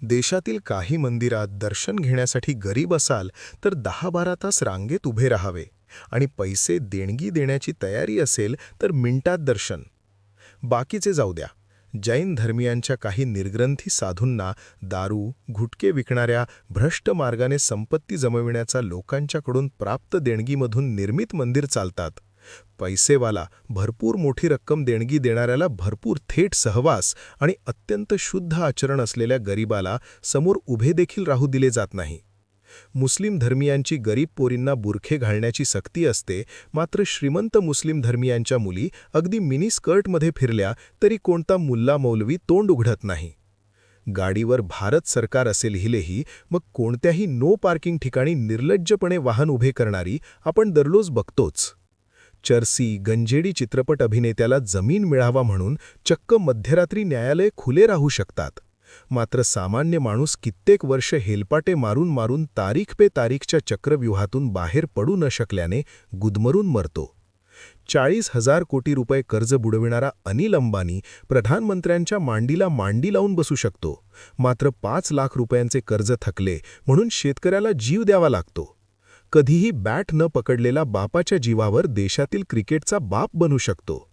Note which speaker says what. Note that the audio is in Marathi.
Speaker 1: देशातील काही मंदिरात दर्शन घेण्यासाठी गरीब असाल तर 10-12 तास रांगेत उभे राहावे आणि पैसे देणगी देण्याची तयारी असेल तर मिनिटात दर्शन. बाकीचे जाऊ द्या. जैन धर्मियांच्या काही निर्ग्रंथी साधूंना दारू, गुटखे विकणाऱ्या भ्रष्ट मार्गाने संपत्ती जमविण्याचा लोकांच्याकडून प्राप्त देणगीमधून निर्मित मंदिर चालतात. पैसेवाला, भरपूर मोठी रक्कम देणगी देणाऱ्याला भरपूर थेट सहवास आणि अत्यंत शुद्ध आचरण असलेल्या गरीबाला समोर उभे देखील राहू दिले जात नाही. मुस्लिम धर्मियांची गरीब पोरींना बुरखे घालण्याची सक्ती असते, मात्र श्रीमंत मुस्लिम धर्मियांच्या मुली अगदी मिनी स्कर्टमध्ये फिरल्या तरी कोणता मुल्ला मौलवी तोंड उघडत नाही. गाडीवर भारत सरकार असे लिहिलेही मग कोणत्याही नो पार्किंग ठिकाणी निर्लज्जपणे वाहन उभे करणारी आपण दररोज बघतोच. चर्सी, गंजेडी चित्रपट अभिनेत्याला जमीन मिळावा म्हणून चक्क मध्यरात्री न्यायालय खुले राहू शकतात. मात्र सामान्य माणूस कित्येक वर्ष हेलपाटे मारून मारून तारीख पे तारीखच्या चक्रव्यूहातून बाहेर पडू न शकल्याने गुदमरून मरतो. 40,000 कोटी रुपये कर्ज बुडविणारा अनिल अंबानी प्रधानमंत्र्यांच्या मांडीला मांडी लावून बसू शकतो, मात्र 5 लाख रुपयांचे कर्ज थकले म्हणून शेतकऱ्याला जीव द्यावा लागतो. कधीही बॅट न पकडलेला बापाच्या जीवावर देशातील क्रिकेटचा बाप बनू शकतो.